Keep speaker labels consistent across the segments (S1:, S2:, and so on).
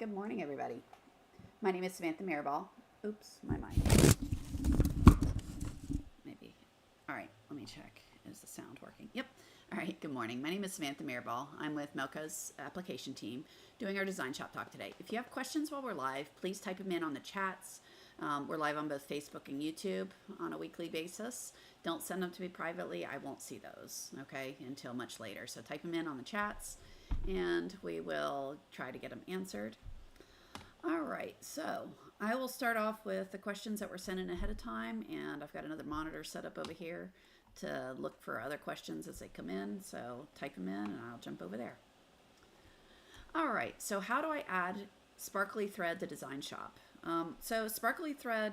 S1: Good morning, everybody. My name is Samantha Mirabal. Oops, my mic. Maybe. All right, let me check. Is the sound working? Yep. All right, good morning. My name is Samantha Mirabal. I'm with Melka's application team doing our Design Shop talk today. If you have questions while we're live, please type them in on the chats. We're live on both Facebook and YouTube on a weekly basis. Don't send them to me privately. I won't see those, okay, until much later. So type them in on the chats and we will try to get them answered. All right, so I will start off with the questions that were sent in ahead of time, and I've got another monitor set up over here to look for other questions as they come in. So type them in and I'll jump over there. All right, so how do I add sparkly thread to DesignShop? So sparkly thread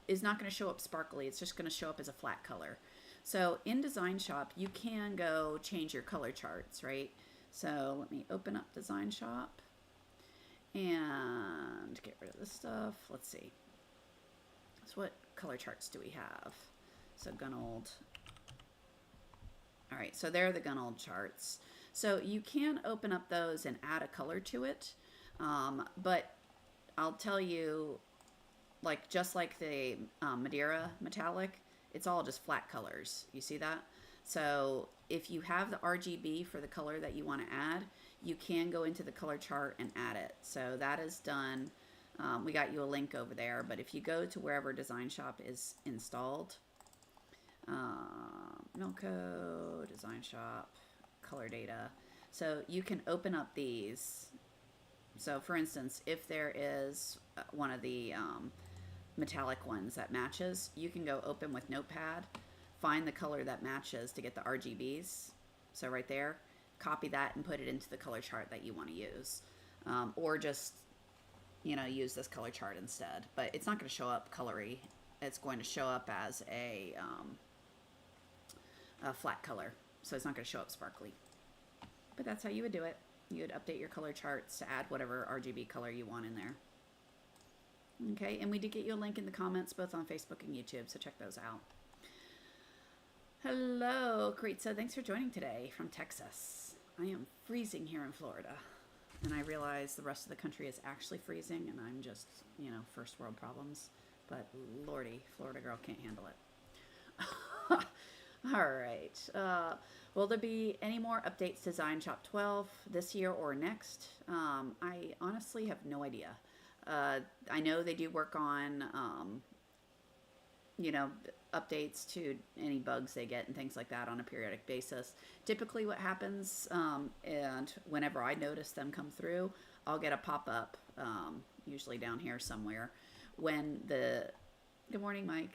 S1: is not going to show up sparkly. It's just going to show up as a flat color. So in DesignShop, you can go change your color charts, right? So let me open up DesignShop and get rid of this stuff. Let's see. So what color charts do we have? So Gunold. All right, so they're the Gunold charts. So you can open up those and add a color to it, but I'll tell you, like just like the Madeira metallic, it's all just flat colors. You see that? So if you have the RGB for the color that you want to add, you can go into the color chart and add it. So that is done. We got you a link over there, but if you go to wherever DesignShop is installed, Milko, DesignShop, color data. So you can open up these. So for instance, if there is one of the metallic ones that matches, you can go open with Notepad, find the color that matches to get the RGBs. So right there, copy that and put it into the color chart that you want to use. Or just, use this color chart instead. But it's not going to show up colory. It's going to show up as a flat color. So it's not going to show up sparkly. But that's how you would do it. You would update your color charts to add whatever RGB color you want in there. Okay, and we did get you a link in the comments both on Facebook and YouTube, so check those out. Hello, Karitza. Thanks for joining today from Texas. I am freezing here in Florida, and I realize the rest of the country is actually freezing, and I'm just, first world problems. But lordy, Florida girl can't handle it. All right. Will there be any more updates to DesignShop 12 this year or next? I honestly have no idea. I know they do work on, updates to any bugs they get and things like that on a periodic basis. Typically what happens, and whenever I notice them come through, I'll get a pop-up, usually down here somewhere, good morning, Mike.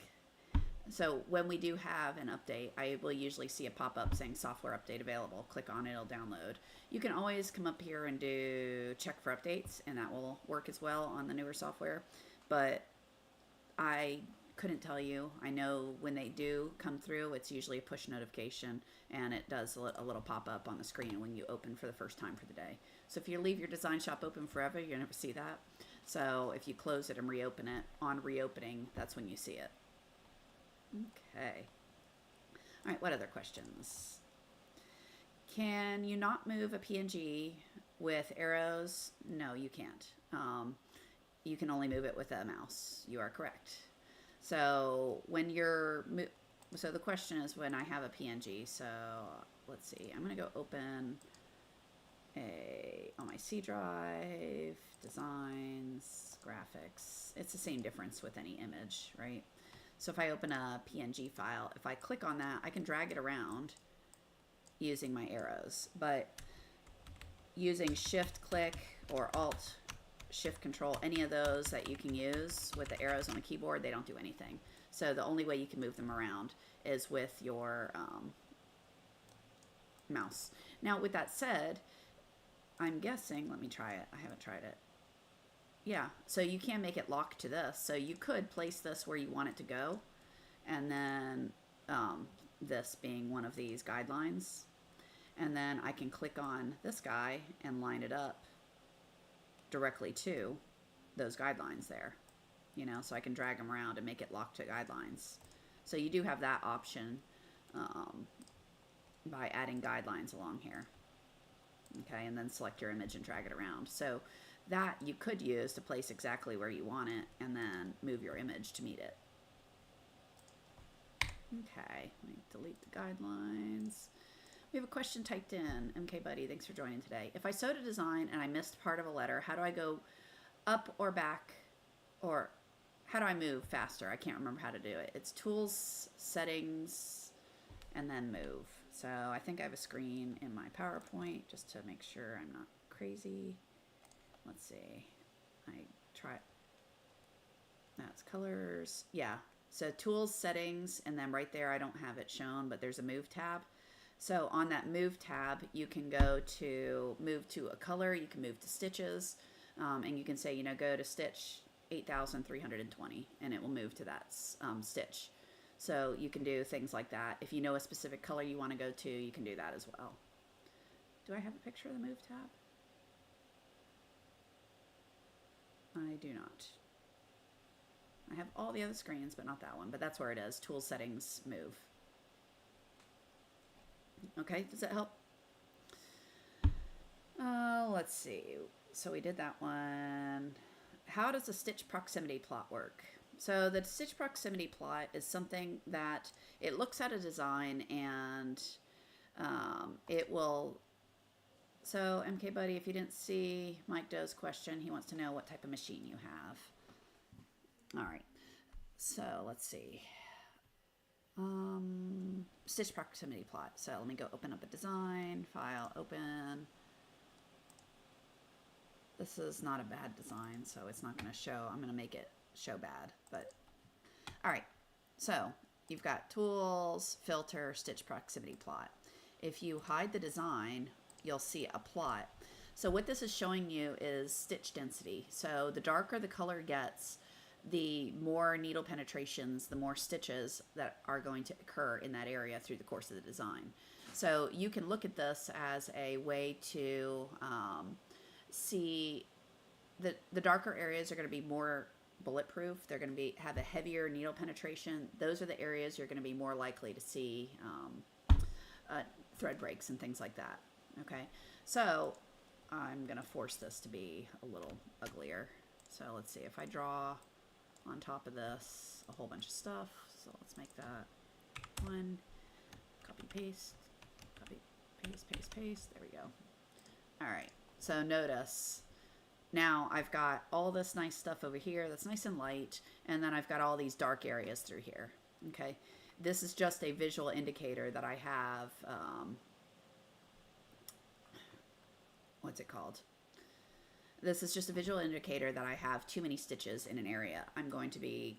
S1: So when we do have an update, I will usually see a pop-up saying software update available. Click on it, it'll download. You can always come up here and do check for updates, and that will work as well on the newer software. But I couldn't tell you. I know when they do come through, it's usually a push notification, and it does a little pop-up on the screen when you open for the first time for the day. So if you leave your DesignShop open forever, you'll never see that. So if you close it and reopen it, on reopening, that's when you see it. Okay. All right, what other questions? Can you not move a PNG with arrows? No, you can't. You can only move it with a mouse. You are correct. So when so the question is when I have a PNG. So let's see. I'm going to go open on my C drive, designs, graphics. It's the same difference with any image, right? So if I open a PNG file, if I click on that, I can drag it around using my arrows. But using Shift click or Alt Shift Control, any of those that you can use with the arrows on the keyboard, they don't do anything. So the only way you can move them around is with your mouse. Now with that said, I'm guessing, let me try it. I haven't tried it. Yeah, so you can make it lock to this. So you could place this where you want it to go, and then this being one of these guidelines. And then I can click on this guy and line it up directly to those guidelines there. So I can drag them around and make it lock to guidelines. So you do have that option by adding guidelines along here. Okay, and then select your image and drag it around. So that you could use to place exactly where you want it and then move your image to meet it. Okay, let me delete the guidelines. We have a question typed in. MK Buddy, thanks for joining today. If I sewed a design and I missed part of a letter, how do I go up or back, or how do I move faster? I can't remember how to do it. It's tools, settings, and then move. So I think I have a screen in my PowerPoint just to make sure I'm not crazy. Let's see. That's colors. Yeah. So tools, settings, and then right there, I don't have it shown, but there's a move tab. So on that move tab, you can go to move to a color, you can move to stitches, and you can say, go to stitch 8,320, and it will move to that stitch. So you can do things like that. If you know a specific color you want to go to, you can do that as well. Do I have a picture of the move tab? I do not. I have all the other screens, but not that one. But that's where it is. Tools, settings, move. Okay, does that help? Let's see. So we did that one. How does the stitch proximity plot work? So the stitch proximity plot is something that it looks at a design and it will. So MK Buddy, if you didn't see Mike Doe's question, he wants to know what type of machine you have. All right, so let's see. Stitch proximity plot. So let me go open up a design, file, open. This is not a bad design, so it's not going to show. I'm going to make it show bad, but all right. So you've got tools, filter, stitch proximity plot. If you hide the design, you'll see a plot. So what this is showing you is stitch density. So the darker the color gets, the more needle penetrations, the more stitches that are going to occur in that area through the course of the design. So you can look at this as a way to see that the darker areas are going to be more bulletproof. They're going to have a heavier needle penetration. Those are the areas you're going to be more likely to see thread breaks and things like that. Okay, so I'm going to force this to be a little uglier. So let's see if I draw on top of this a whole bunch of stuff. So let's make that one. Copy, paste, copy, paste, paste, paste. There we go. All right. So notice now I've got all this nice stuff over here that's nice and light, and then I've got all these dark areas through here. Okay. This is just a visual indicator that I have, what's it called? This is just a visual indicator that I have too many stitches in an area. I'm going to be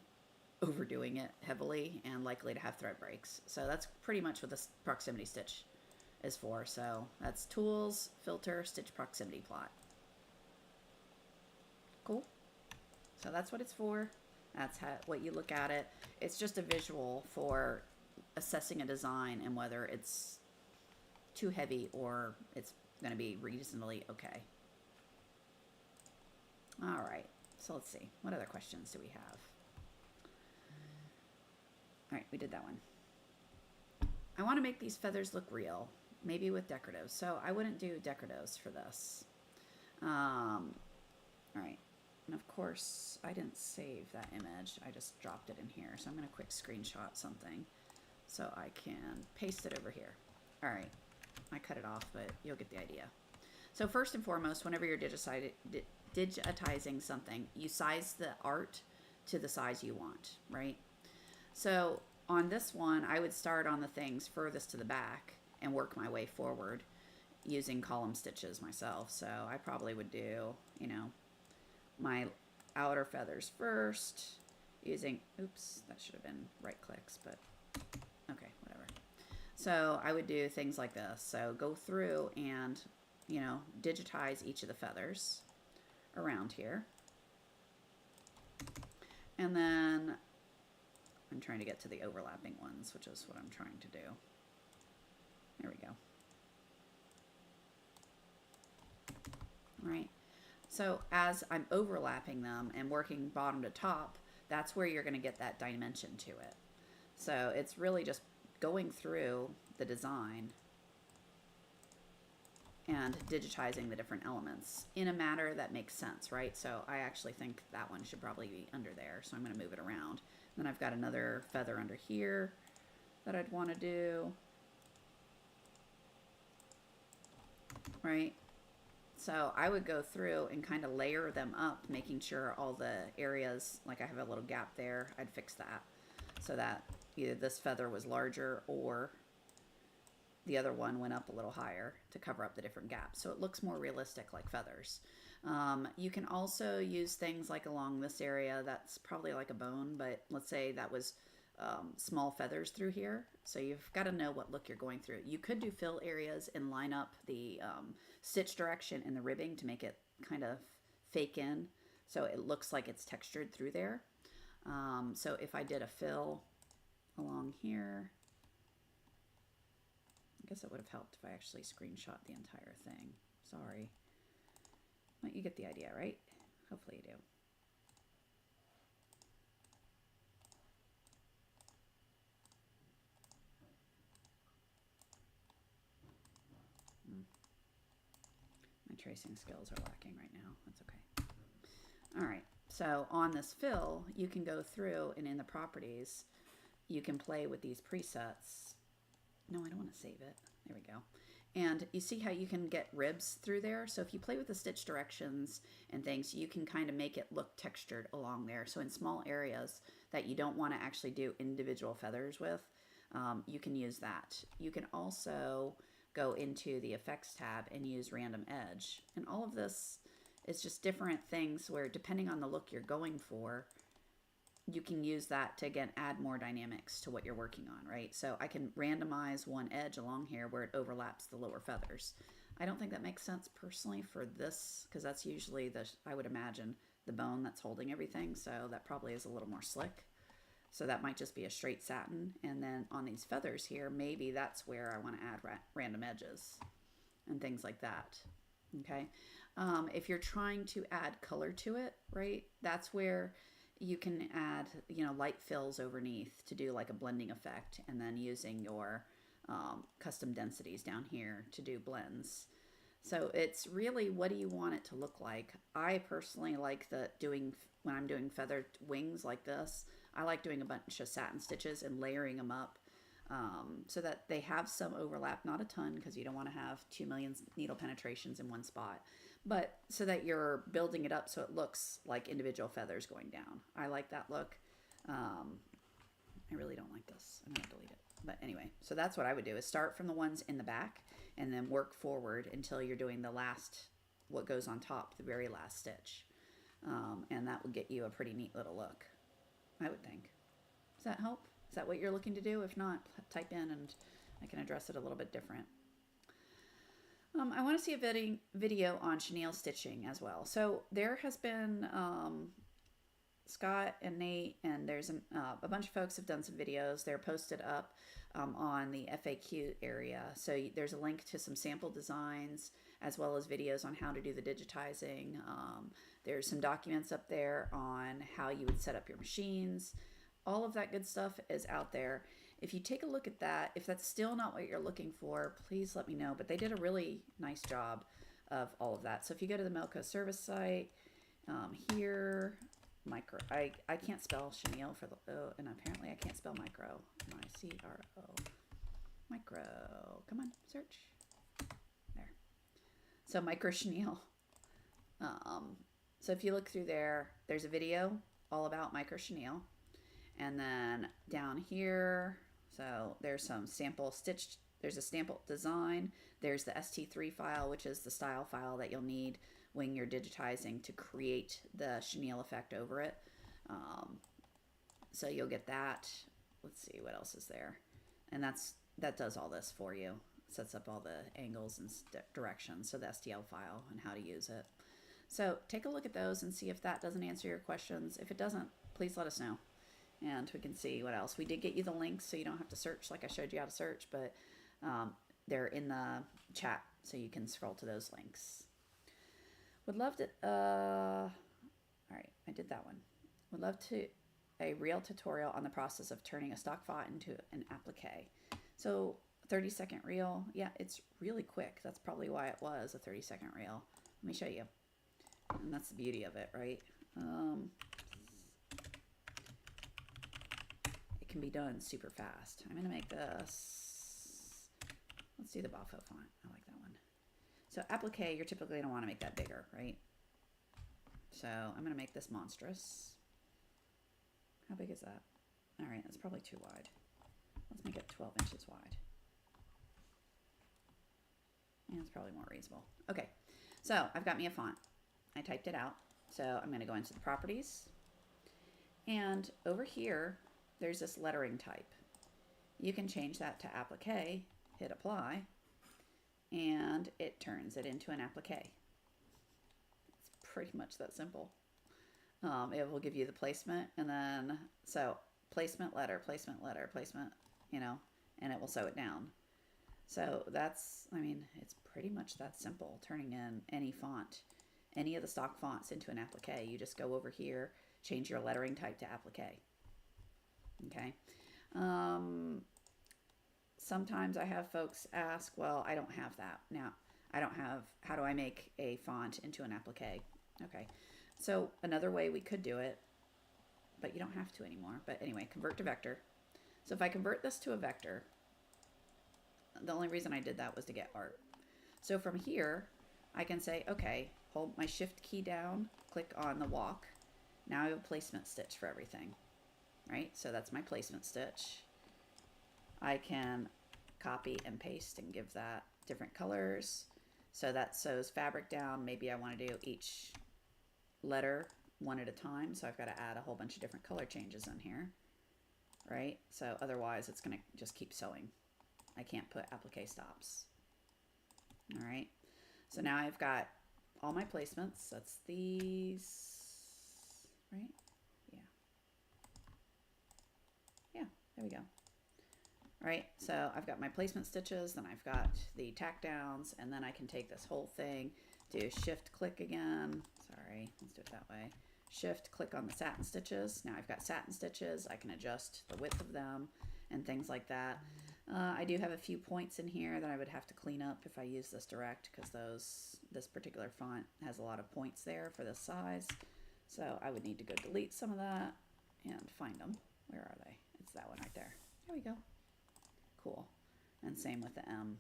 S1: overdoing it heavily and likely to have thread breaks. So that's pretty much what this proximity stitch is for. So that's tools, filter, stitch proximity plot. Cool. So that's what it's for. That's what you look at it. It's just a visual for assessing a design and whether it's too heavy or it's going to be reasonably okay. All right, so let's see. What other questions do we have? All right, we did that one. I want to make these feathers look real, maybe with decoratives. So I wouldn't do decoratives for this. All right, and of course, I didn't save that image. I just dropped it in here. So I'm going to quick screenshot something so I can paste it over here. All right, I cut it off, but you'll get the idea. So first and foremost, whenever you're digitizing something, you size the art to the size you want, right? So on this one, I would start on the things furthest to the back and work my way forward using column stitches myself. So I probably would do, my outer feathers first using, oops, that should have been right clicks, but okay, whatever. So I would do things like this. So go through and, digitize each of the feathers around here. And then I'm trying to get to the overlapping ones, which is what I'm trying to do. There we go. All right. So as I'm overlapping them and working bottom to top, that's where you're going to get that dimension to it. So it's really just going through the design and digitizing the different elements in a manner that makes sense, right? So I actually think that one should probably be under there. So I'm going to move it around. Then I've got another feather under here that I'd want to do, right? So I would go through and kind of layer them up, making sure all the areas, like I have a little gap there, I'd fix that so that either this feather was larger or the other one went up a little higher to cover up the different gaps. So it looks more realistic like feathers. You can also use things like along this area, that's probably like a bone, but let's say that was small feathers through here. So you've got to know what look you're going through. You could do fill areas and line up the stitch direction and the ribbing to make it kind of fake in so it looks like it's textured through there. So if I did a fill along here, I guess it would have helped if I actually screenshot the entire thing. Sorry. But you get the idea, right? Hopefully you do. My tracing skills are lacking right now. That's okay. All right. So on this fill, you can go through and in the properties, you can play with these presets. No, I don't want to save it. There we go. And you see how you can get ribs through there? So if you play with the stitch directions and things, you can kind of make it look textured along there. So in small areas that you don't want to actually do individual feathers with, you can use that. You can also go into the effects tab and use random edge. And all of this is just different things where depending on the look you're going for, you can use that to, again, add more dynamics to what you're working on, right? So I can randomize one edge along here where it overlaps the lower feathers. I don't think that makes sense personally for this, because that's usually the, I would imagine, the bone that's holding everything. So that probably is a little more slick. So that might just be a straight satin. And then on these feathers here, maybe that's where I want to add random edges and things like that. Okay. If you're trying to add color to it, right, that's where you can add, you know, light fills underneath to do like a blending effect, and then using your custom densities down here to do blends. So it's really, what do you want it to look like? I personally like when I'm doing feathered wings like this, I like doing a bunch of satin stitches and layering them up so that they have some overlap, not a ton, because you don't want to have 2 million needle penetrations in one spot, but so that you're building it up so it looks like individual feathers going down. I like that look. I really don't like this. I'm going to delete it. But anyway, so that's what I would do, is start from the ones in the back and then work forward until you're doing the last, what goes on top, the very last stitch. And that will get you a pretty neat little look, I would think. Does that help? Is that what you're looking to do? If not, type in and I can address it a little bit different. I want to see a video on chenille stitching as well. So there has been Scott and Nate, and there's a bunch of folks have done some videos. They're posted up on the FAQ area. So there's a link to some sample designs as well as videos on how to do the digitizing. There's some documents up there on how you would set up your machines. All of that good stuff is out there. If you take a look at that, if that's still not what you're looking for, please let me know. But they did a really nice job of all of that. So if you go to the Melco service site, here, micro, I can't spell chenille for the O, and apparently I can't spell micro. M-I-C-R-O. Micro. Come on, search. There. So micro chenille. So if you look through there, there's a video all about micro chenille. And then down here, so there's some sample stitched, there's a sample design, there's the ST3 file, which is the style file that you'll need when you're digitizing to create the chenille effect over it. So you'll get that. Let's see, what else is there? And that does all this for you. Sets up all the angles and directions, so the STL file and how to use it. So take a look at those and see if that doesn't answer your questions. If it doesn't, please let us know. And we can see what else. We did get you the links so you don't have to search like I showed you how to search, but they're in the chat so you can scroll to those links. Would love to, all right, I did that one. Would love to, a real tutorial on the process of turning a stock font into an applique. So 30-second reel. Yeah, it's really quick. That's probably why it was a 30-second reel. Let me show you. And that's the beauty of it, right? It can be done super fast. I'm going to make this, let's do the Bafo font. I like that one. So applique, you're typically going to want to make that bigger, right? So I'm going to make this monstrous. How big is that? All right, that's probably too wide. Let's make it 12 inches wide. Yeah, it's probably more reasonable. Okay, so I've got me a font. I typed it out. So I'm going to go into the properties. And over here, there's this lettering type. You can change that to applique, hit apply, and it turns it into an applique. It's pretty much that simple. It will give you the placement, and then, so placement, letter, placement, letter, placement, you know, and it will sew it down. So that's, I mean, it's pretty much that simple, turning in any font, any of the stock fonts into an applique. You just go over here, change your lettering type to applique. Okay. Sometimes I have folks ask, well, I don't have that. Now, I don't have, how do I make a font into an applique? Okay. So another way we could do it, but you don't have to anymore. But anyway, convert to vector. So if I convert this to a vector, the only reason I did that was to get art. So from here, I can say, okay, hold my shift key down, click on the walk. Now I have a placement stitch for everything, right? So that's my placement stitch. I can copy and paste and give that different colors. So that sews fabric down. Maybe I want to do each letter one at a time. So I've got to add a whole bunch of different color changes in here, right? So otherwise it's going to just keep sewing. I can't put applique stops. All right. So now I've got all my placements. That's these, right? Yeah. Yeah, there we go. All right, so I've got my placement stitches, then I've got the tack downs, and then I can take this whole thing, do shift click again. Sorry, let's do it that way. Shift click on the satin stitches. Now I've got satin stitches. I can adjust the width of them and things like that. I do have a few points in here that I would have to clean up if I use this direct, because this particular font has a lot of points there for this size. So I would need to go delete some of that and find them. Where are they? It's that one right there. There we go. Cool. And same with the M.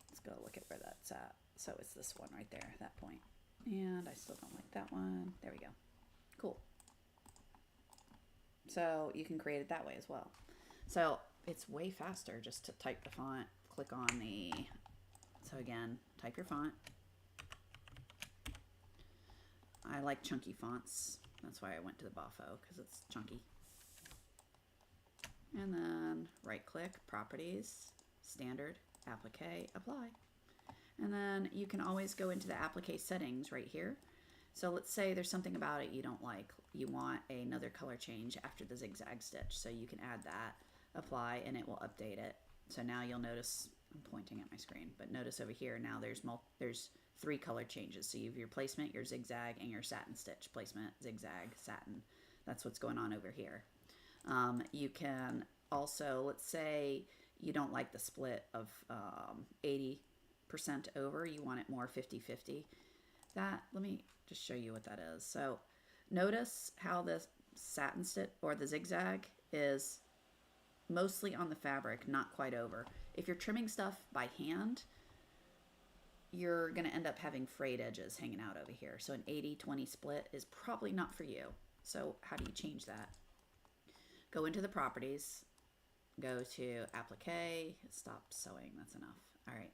S1: Let's go look at where that's at. So it's this one right there, that point. And I still don't like that one. There we go. Cool. So you can create it that way as well. So it's way faster just to type the font, click on the, so again, type your font. I like chunky fonts. That's why I went to the Bafo, because it's chunky. And then right click, properties, standard, applique, apply. And then you can always go into the applique settings right here. So let's say there's something about it you don't like. You want another color change after the zigzag stitch. So you can add that, apply, and it will update it. So now you'll notice, I'm pointing at my screen, but notice over here now there's 3 color changes. So you have your placement, your zigzag, and your satin stitch. Placement, zigzag, satin. That's what's going on over here. You can also, let's say you don't like the split of 80% over, you want it more 50-50. That, let me just show you what that is. So notice how the satin stitch or the zigzag is mostly on the fabric, not quite over. If you're trimming stuff by hand, you're going to end up having frayed edges hanging out over here. So an 80-20 split is probably not for you. So how do you change that? Go into the properties, go to applique, stop sewing, that's enough. All right,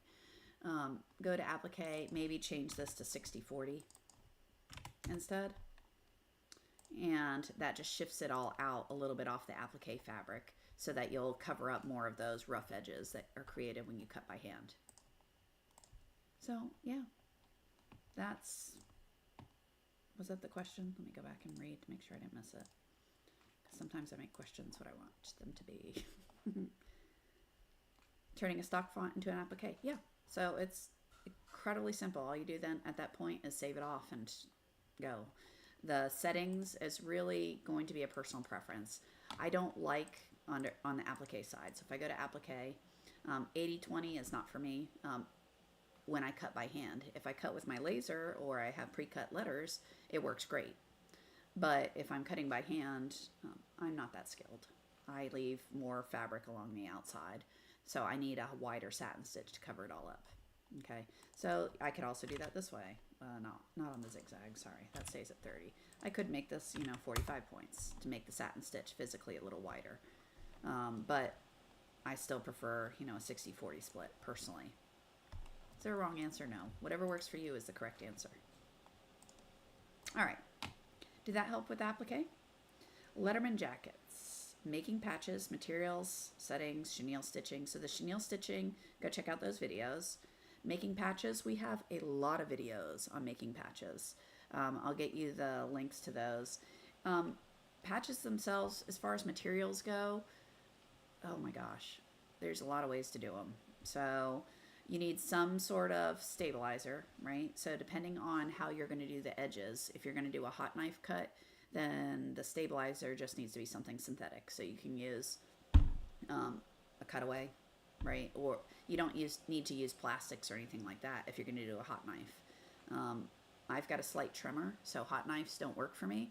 S1: go to applique, maybe change this to 60-40 instead. And that just shifts it all out a little bit off the applique fabric so that you'll cover up more of those rough edges that are created when you cut by hand. So yeah, was that the question? Let me go back and read to make sure I didn't miss it. Sometimes I make questions what I want them to be. Turning a stock font into an applique. Yeah, so it's incredibly simple. All you do then at that point is save it off and go. The settings is really going to be a personal preference. I don't like on the applique side. So if I go to applique, 80/20 is not for me when I cut by hand. If I cut with my laser or I have pre-cut letters, it works great. But if I'm cutting by hand, I'm not that skilled. I leave more fabric along the outside, so I need a wider satin stitch to cover it all up. Okay, so I could also do that this way. Not on the zigzag, sorry, that stays at 30. I could make this, 45 points to make the satin stitch physically a little wider. But I still prefer, a 60-40 split, personally. Is there a wrong answer? No. Whatever works for you is the correct answer. All right. Did that help with applique? Letterman jackets. Making patches, materials, settings, chenille stitching. So the chenille stitching, go check out those videos. Making patches, we have a lot of videos on making patches. I'll get you the links to those. Patches themselves, as far as materials go, oh my gosh, there's a lot of ways to do them. So you need some sort of stabilizer, right? So depending on how you're going to do the edges, if you're going to do a hot knife cut, then the stabilizer just needs to be something synthetic. So you can use a cutaway, right? Or you don't need to use plastics or anything like that if you're going to do a hot knife. I've got a slight tremor, so hot knives don't work for me.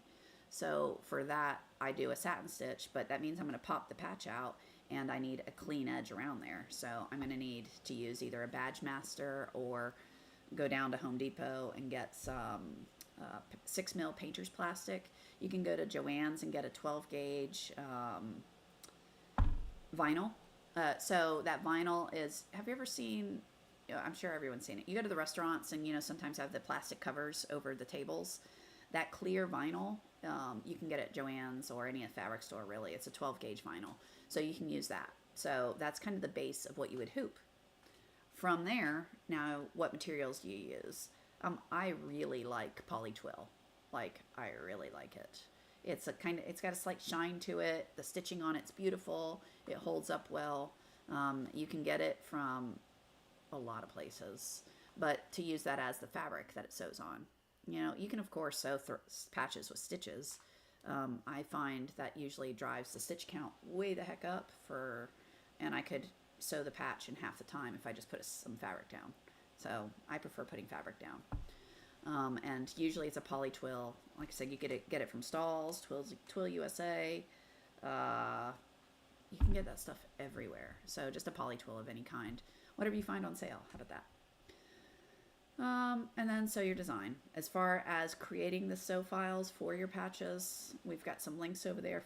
S1: So for that, I do a satin stitch, but that means I'm going to pop the patch out and I need a clean edge around there. So I'm going to need to use either a Badge Master or go down to Home Depot and get some 6mm painter's plastic. You can go to Joann's and get a 12 gauge vinyl. So that vinyl is, have you ever seen, I'm sure everyone's seen it. You go to the restaurants and, sometimes have the plastic covers over the tables. That clear vinyl, you can get at Joann's or any fabric store, really. It's a 12 gauge vinyl. So you can use that. So that's kind of the base of what you would hoop. From there, now what materials do you use? I really like poly twill. Like, I really like it. It's got a slight shine to it. The stitching on it's beautiful. It holds up well. You can get it from a lot of places, but to use that as the fabric that it sews on. You can of course sew patches with stitches. I find that usually drives the stitch count way the heck up and I could sew the patch in half the time if I just put some fabric down. So I prefer putting fabric down. And usually it's a poly twill. Like I said, you get it from Stalls, Twill USA. You can get that stuff everywhere. So just a poly twill of any kind. Whatever you find on sale. How about that? And then sew your design. As far as creating the sew files for your patches, we've got some links over there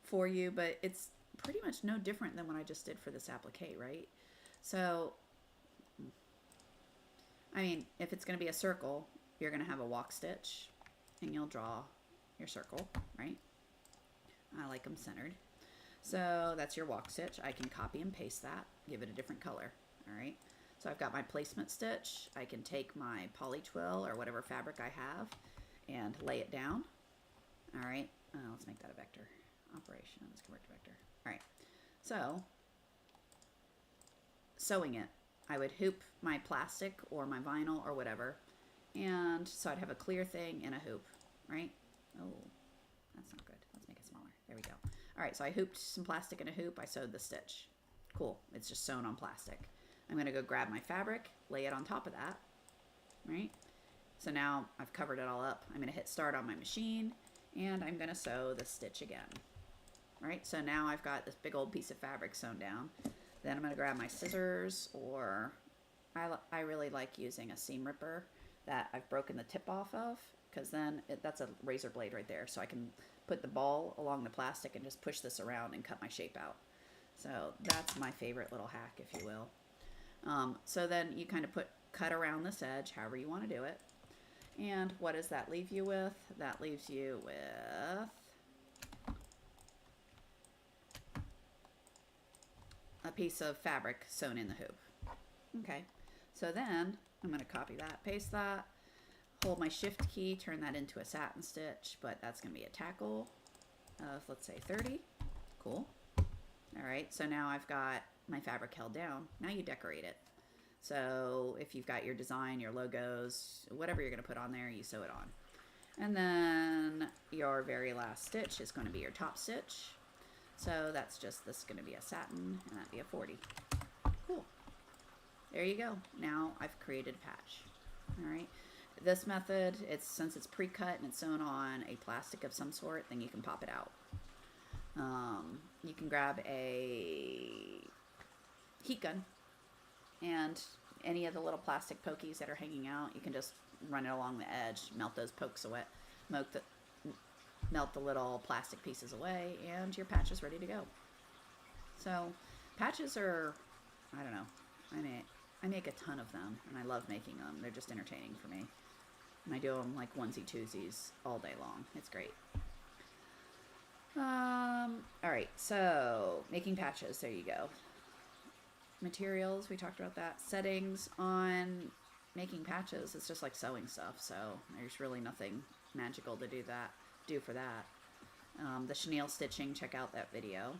S1: for you, but it's pretty much no different than what I just did for this applique, right? So, I mean, if it's going to be a circle, you're going to have a walk stitch and you'll draw your circle, right? I like them centered. So that's your walk stitch. I can copy and paste that, give it a different color, all right? So I've got my placement stitch. I can take my poly twill or whatever fabric I have and lay it down. All right, let's make that a vector. Operation, let's convert to vector. All right, so sewing it, I would hoop my plastic or my vinyl or whatever. And so I'd have a clear thing and a hoop, right? Oh, that's not good. Let's make it smaller. There we go. All right, so I hooped some plastic in a hoop. I sewed the stitch. Cool, it's just sewn on plastic. I'm going to go grab my fabric, lay it on top of that, right? So now I've covered it all up. I'm going to hit start on my machine, and I'm going to sew the stitch again, right? So now I've got this big old piece of fabric sewn down. Then I'm going to grab my scissors, or I really like using a seam ripper that I've broken the tip off of, because then that's a razor blade right there. So I can put the ball along the plastic and just push this around and cut my shape out. So that's my favorite little hack, if you will. So then you kind of cut around this edge, however you want to do it. And what does that leave you with? That leaves you with a piece of fabric sewn in the hoop. Okay, so then I'm going to copy that, paste that, hold my shift key, turn that into a satin stitch, but that's going to be a tackle of, let's say, 30. Cool. All right, so now I've got my fabric held down. Now you decorate it. So if you've got your design, your logos, whatever you're going to put on there, you sew it on. And then your very last stitch is going to be your top stitch. So that's just, this is going to be a satin, and that'd be a 40. Cool. There you go. Now I've created a patch. All right. This method, since it's pre-cut and it's sewn on a plastic of some sort, then you can pop it out. You can grab a heat gun and any of the little plastic pokies that are hanging out, you can just run it along the edge, melt those pokes away, melt the little plastic pieces away, and your patch is ready to go. So patches are, I don't know, I make a ton of them, and I love making them. They're just entertaining for me. And I do them like onesie twosies all day long. It's great. All right, so making patches, there you go. Materials, we talked about that. Settings on making patches, it's just like sewing stuff, so there's really nothing magical to do for that. The chenille stitching, check out that video.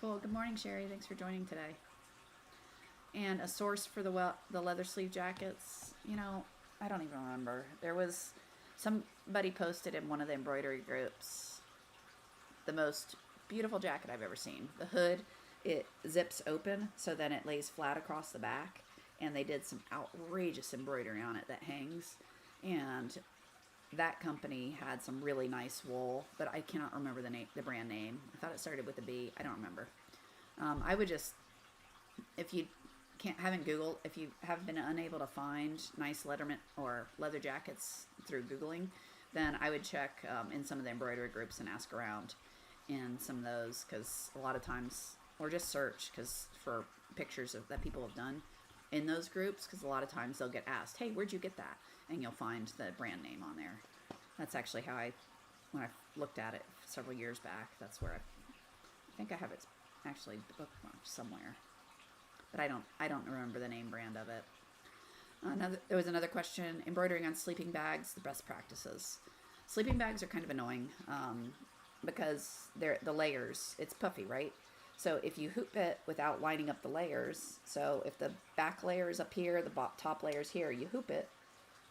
S1: Cool. Good morning, Sherry. Thanks for joining today. And a source for the leather sleeve jackets, you know, I don't even remember. There was somebody posted in one of the embroidery groups the most beautiful jacket I've ever seen. The hood, it zips open, so then it lays flat across the back, and they did some outrageous embroidery on it that hangs. And that company had some really nice wool, but I cannot remember the brand name. I thought it started with a B. I don't remember. I would just, if you haven't Googled, if you have been unable to find nice Letterman or leather jackets through Googling, then I would check in some of the embroidery groups and ask around in some of those, because a lot of times, or just search for pictures that people have done in those groups, because a lot of times they'll get asked, hey, where'd you get that? And you'll find the brand name on there. That's actually how when I looked at it several years back, that's where I think I have it actually bookmarked somewhere, but I don't remember the name brand of it. There was another question, embroidering on sleeping bags, the best practices. Sleeping bags are kind of annoying because they're the layers, it's puffy, right? So if you hoop it without lining up the layers, so if the back layer is up here, the top layer is here, you hoop it,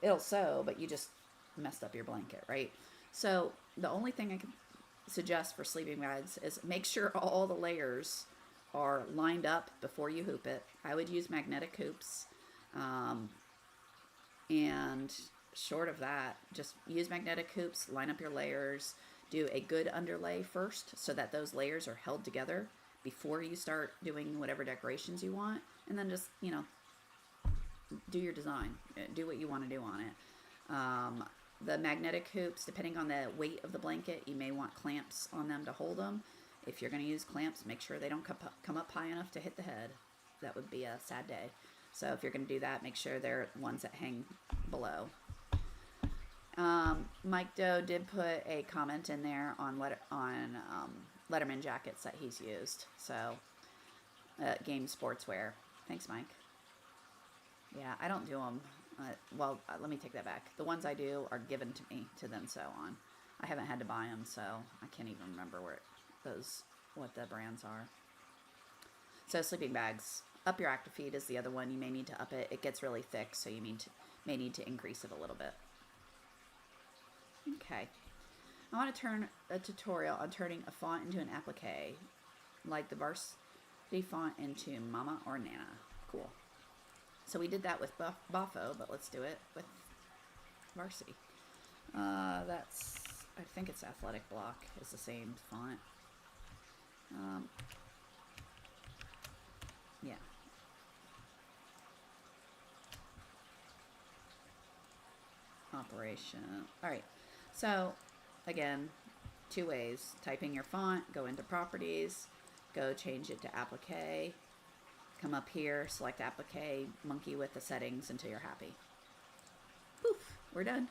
S1: it'll sew, but you just messed up your blanket, right? So the only thing I can suggest for sleeping bags is make sure all the layers are lined up before you hoop it. I would use magnetic hoops, and short of that, just use magnetic hoops, line up your layers, do a good underlay first so that those layers are held together before you start doing whatever decorations you want, and then just, you know, do your design, do what you want to do on it. The magnetic hoops, depending on the weight of the blanket, you may want clamps on them to hold them. If you're going to use clamps, make sure they don't come up high enough to hit the head. That would be a sad day. So if you're going to do that, make sure they're ones that hang below. Mike Doe did put a comment in there on Letterman jackets that he's used. So, game sportswear. Thanks, Mike. Yeah, I don't do them. Let me take that back. The ones I do are given to me to then sew on. I haven't had to buy them, so I can't even remember what the brands are. So sleeping bags. Up your active feed is the other one. You may need to up it. It gets really thick, so you may need to increase it a little bit. Okay. I want to turn a tutorial on turning a font into an applique, like the Varsity font into Mama or Nana. Cool. So we did that with Bafo, but let's do it with Varsity. I think it's Athletic Block is the same font. Yeah. Operation. All right. So again, two ways. Typing your font, go into properties, go change it to Appliqué, come up here, select Appliqué, monkey with the settings until you're happy. Poof, we're done.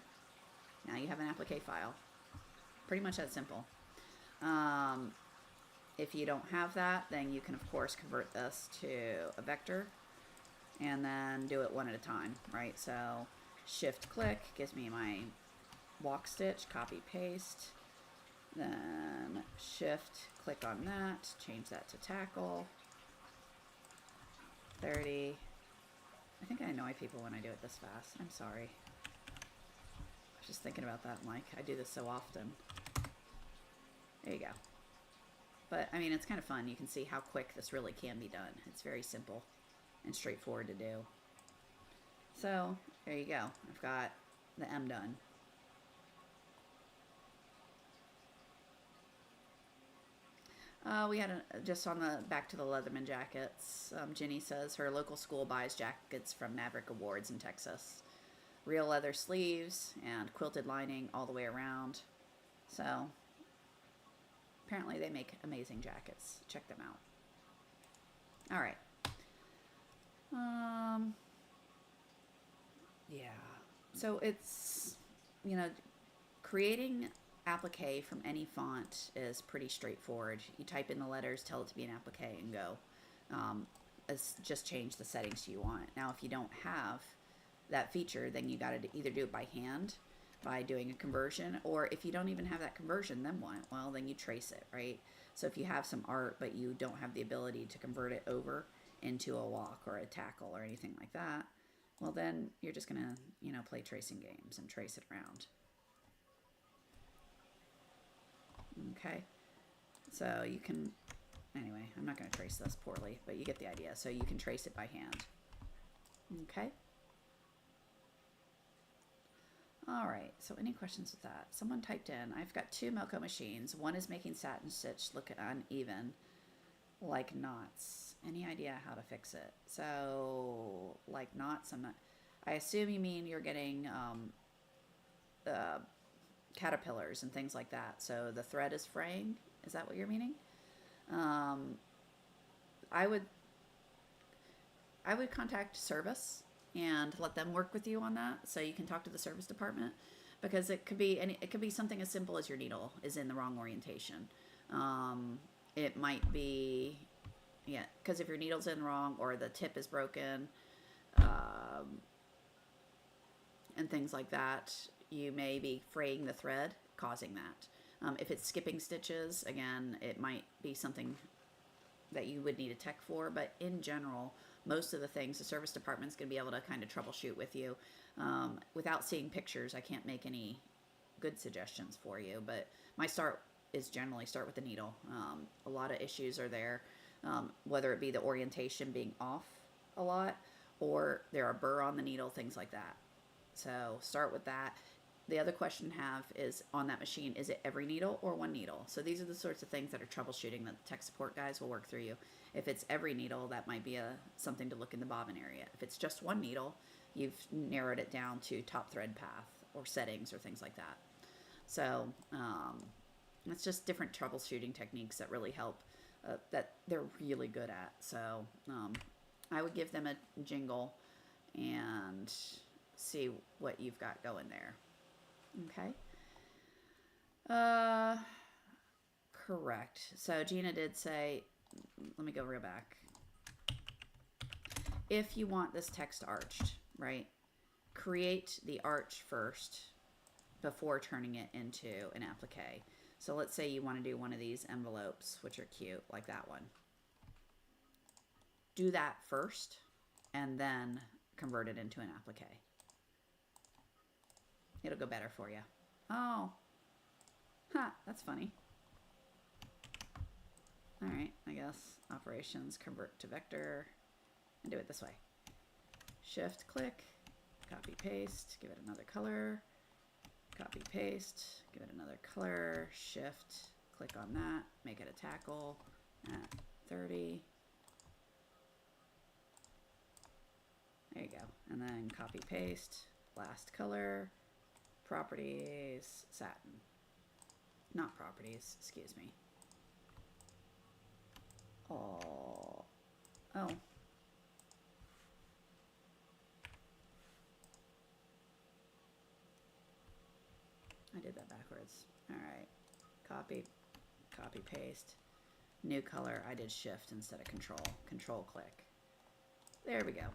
S1: Now you have an Appliqué file. Pretty much that simple. If you don't have that, then you can of course convert this to a vector and then do it one at a time, right? So shift click gives me my walk stitch, copy paste, then shift click on that, change that to tackle, 30. I think I annoy people when I do it this fast. I'm sorry. I was just thinking about that, Mike. I do this so often. There you go. But I mean, it's kind of fun. You can see how quick this really can be done. It's very simple and straightforward to do. So there you go. I've got the M done. We had just on the back to the Letterman jackets. Jenny says her local school buys jackets from Maverick Awards in Texas. Real leather sleeves and quilted lining all the way around. So apparently they make amazing jackets. Check them out. All right. Yeah. So it's, you know, creating applique from any font is pretty straightforward. You type in the letters, tell it to be an applique, and go. Just change the settings you want. Now, if you don't have that feature, then you got to either do it by hand by doing a conversion, or if you don't even have that conversion, then what? Well, then you trace it, right? So if you have some art, but you don't have the ability to convert it over into a walk or a tackle or anything like that, well, then you're just going to, you know, play tracing games and trace it around. Okay, so you can, anyway, I'm not going to trace this poorly, but you get the idea. So you can trace it by hand. Okay. All right, so any questions with that? Someone typed in, I've got 2 Melco machines. One is making satin stitch look uneven, like knots. Any idea how to fix it? So, like knots, I assume you mean you're getting caterpillars and things like that. So the thread is fraying. Is that what you're meaning? I would contact service and let them work with you on that. So you can talk to the service department, because it could be something as simple as your needle is in the wrong orientation. It might be, yeah, because if your needle's in wrong or the tip is broken, and things like that, you may be fraying the thread, causing that. If it's skipping stitches, again, it might be something that you would need a tech for, but in general, most of the things, the service department's going to be able to kind of troubleshoot with you. Without seeing pictures, I can't make any good suggestions for you, but my start is generally start with the needle. A lot of issues are there, whether it be the orientation being off a lot, or there are burr on the needle, things like that. So start with that. The other question I have is, on that machine, is it every needle or one needle? So these are the sorts of things that are troubleshooting that the tech support guys will work through you. If it's every needle, that might be something to look in the bobbin area. If it's just one needle, you've narrowed it down to top thread path or settings or things like that. So it's just different troubleshooting techniques that really help, that they're really good at. So I would give them a jingle and see what you've got going there. Okay. Correct. So Gina did say, let me go real back. If you want this text arched, right, create the arch first before turning it into an applique. So let's say you want to do one of these envelopes, which are cute, like that one. Do that first and then convert it into an applique. It'll go better for you. Oh. Huh, that's funny. All right, I guess operations, convert to vector, and do it this way. Shift, click, copy, paste, give it another color, copy, paste, give it another color, shift, click on that, make it a tackle at 30. There you go. And then copy, paste, last color, properties, satin. Not properties, excuse me. Oh. I did that backwards. All right. Copy, copy, paste. New color. I did shift instead of control. Control click. There we go.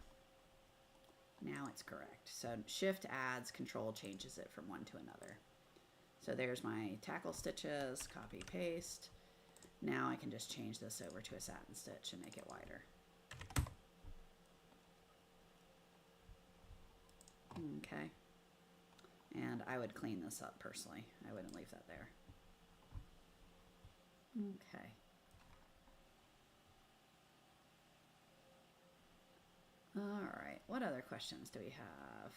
S1: Now it's correct. So shift adds, control changes it from one to another. So there's my tackle stitches, copy, paste. Now I can just change this over to a satin stitch and make it wider. Okay. And I would clean this up personally. I wouldn't leave that there. Okay. what other questions do we have?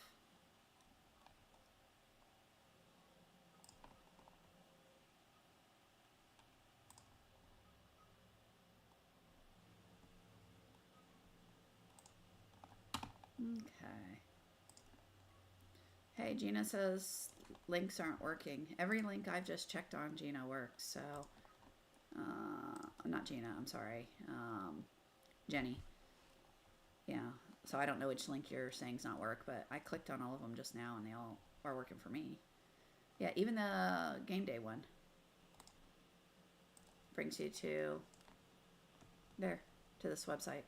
S1: Okay. Hey, Gina says links aren't working. Every link I've just checked on, Gina, works. So, not Gina, I'm sorry. Jenny. Yeah. So I don't know which link you're saying's not work, but I clicked on all of them just now and they all are working for me. Yeah, even the game day one brings you to there, to this website.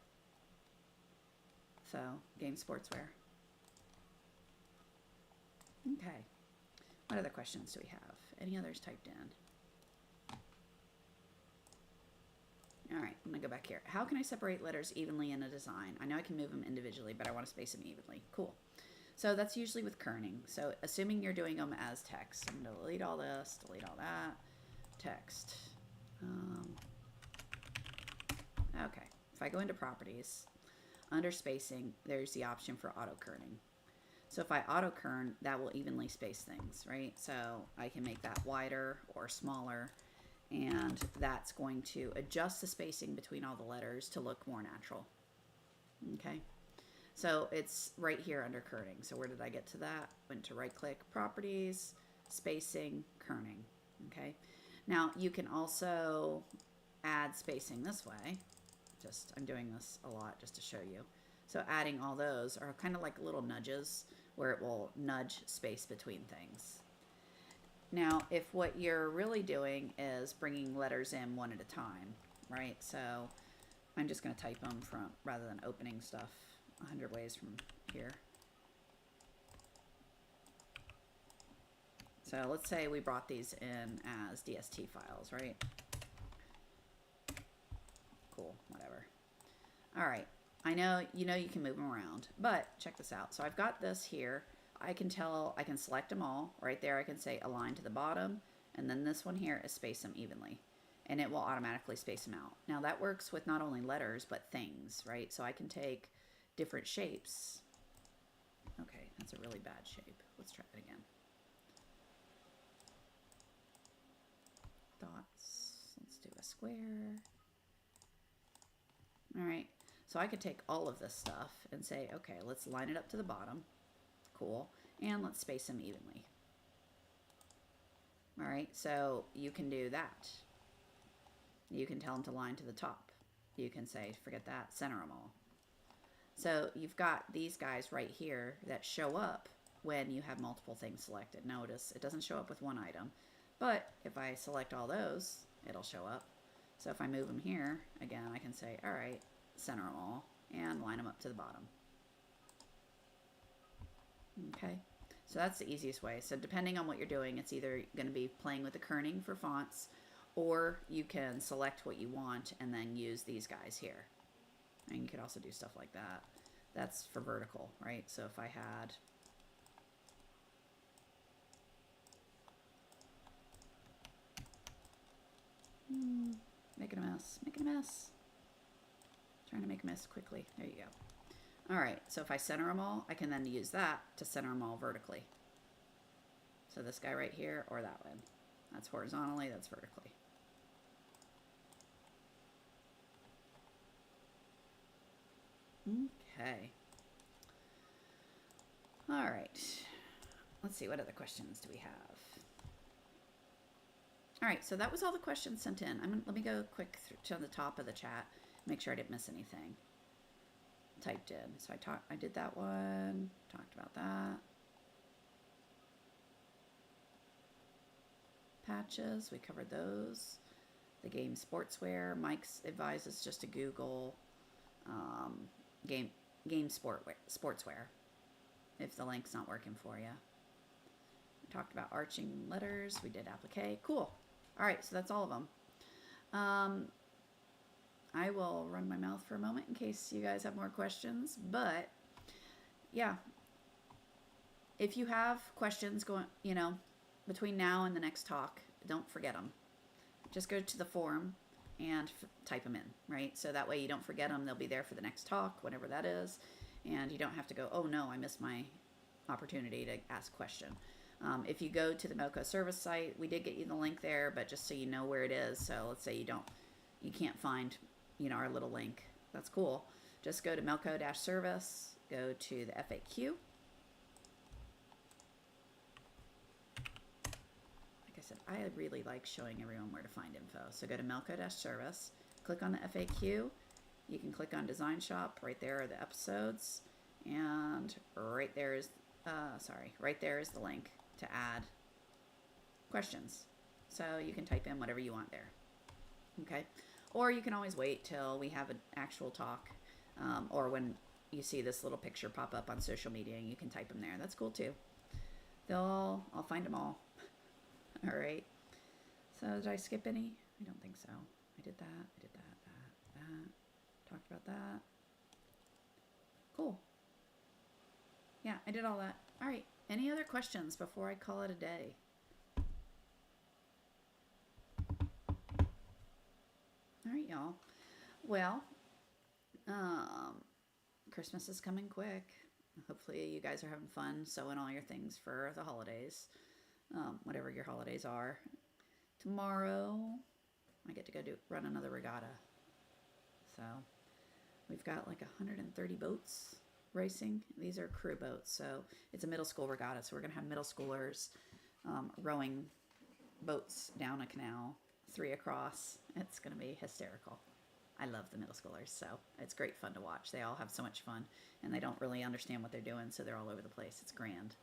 S1: So, Game Sportswear. Okay. What other questions do we have? Any others typed in? All right, I'm gonna go back here. How can I separate letters evenly in a design? I know I can move them individually, but I want to space them evenly. Cool. So that's usually with kerning. So assuming you're doing them as text, I'm gonna delete all this, delete all that, text. Okay, if I go into properties, under spacing, there's the option for auto kerning. So if I auto kern, that will evenly space things, right? So I can make that wider or smaller, and that's going to adjust the spacing between all the letters to look more natural. Okay, so it's right here under kerning. So where did I get to that? Went to right click, properties, spacing, kerning. Okay, now you can also add spacing this way. Just, I'm doing this a lot just to show you. So adding all those are kind of like little nudges where it will nudge space between things. Now, if what you're really doing is bringing letters in one at a time, right? So I'm just going to type them from, rather than opening stuff 100 ways from here. So let's say we brought these in as DST files, right? Cool, whatever. All right, I know you can move them around, but check this out. So I've got this here. I can select them all right there. I can say align to the bottom, and then this one here is space them evenly, and it will automatically space them out. Now that works with not only letters, but things, right? So I can take different shapes. Okay, that's a really bad shape. Let's try it again. Dots, let's do a square. All right, so I could take all of this stuff and say, okay, let's line it up to the bottom. Cool. And let's space them evenly. All right, so you can do that. You can tell them to line to the top. You can say, forget that, center them all. So you've got these guys right here that show up when you have multiple things selected. Notice it doesn't show up with one item, but if I select all those, it'll show up. So if I move them here, again, I can say, all right, center them all and line them up to the bottom. Okay, so that's the easiest way. So depending on what you're doing, it's either going to be playing with the kerning for fonts, or you can select what you want and then use these guys here. And you could also do stuff like that. That's for vertical, right? So if I had making a mess. Trying to make a mess quickly. There you go. All right, so if I center them all, I can then use that to center them all vertically. So this guy right here or that one. That's horizontally, that's vertically. Okay. All right. Let's see, what other questions do we have? All right, so that was all the questions sent in. Let me go quick to the top of the chat, make sure I didn't miss anything. Typed in. So I did that one, talked about that. Patches, we covered those. The game sportswear, Mike's advises just to Google game sportswear if the link's not working for you. We talked about arching letters, we did applique. Cool. All right, so that's all of them. I will run my mouth for a moment in case you guys have more questions, but yeah, if you have questions going, between now and the next talk, don't forget them. Just go to the forum and type them in, right? So that way you don't forget them. They'll be there for the next talk, whatever that is. and you don't have to go, oh no, I missed my opportunity to ask a question. If you go to the Melco service site, we did get you the link there, but just so you know where it is. So let's say you can't find, our little link. That's cool. Just go to Melco-service, go to the FAQ. Like I said, I really like showing everyone where to find info. So go to Melco-service, click on the FAQ. You can click on DesignShop. Right there are the episodes, and right there is the link to add questions. So you can type in whatever you want there. Okay, or you can always wait till we have an actual talk, or when you see this little picture pop up on social media, you can type them there. That's cool too. I'll find them all. All right. So did I skip any? I don't think so. I did that. Talked about that. Cool. Yeah, I did all that. All right. Any other questions before I call it a day? All right, y'all. Well, Christmas is coming quick. Hopefully you guys are having fun sewing all your things for the holidays, whatever your holidays are. Tomorrow, I get to go run another regatta. So we've got like 130 boats racing. These are crew boats, so it's a middle school regatta. So we're gonna have middle schoolers rowing boats down a canal, 3 across. It's gonna be hysterical. I love the middle schoolers, so it's great fun to watch. They all have so much fun, and they don't really understand what they're doing, so they're all over the place. It's grand.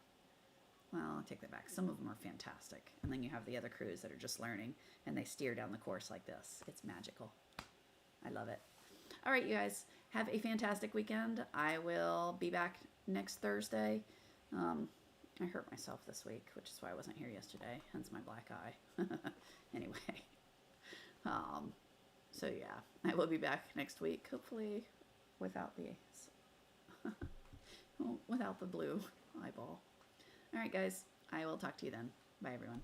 S1: Well, I'll take that back. Some of them are fantastic, and then you have the other crews that are just learning, and they steer down the course like this. It's magical. I love it. All right, you guys, have a fantastic weekend. I will be back next Thursday. I hurt myself this week, which is why I wasn't here yesterday, hence my black eye. Anyway, so yeah, I will be back next week, hopefully without the blue eyeball. All right, guys, I will talk to you then. Bye, everyone.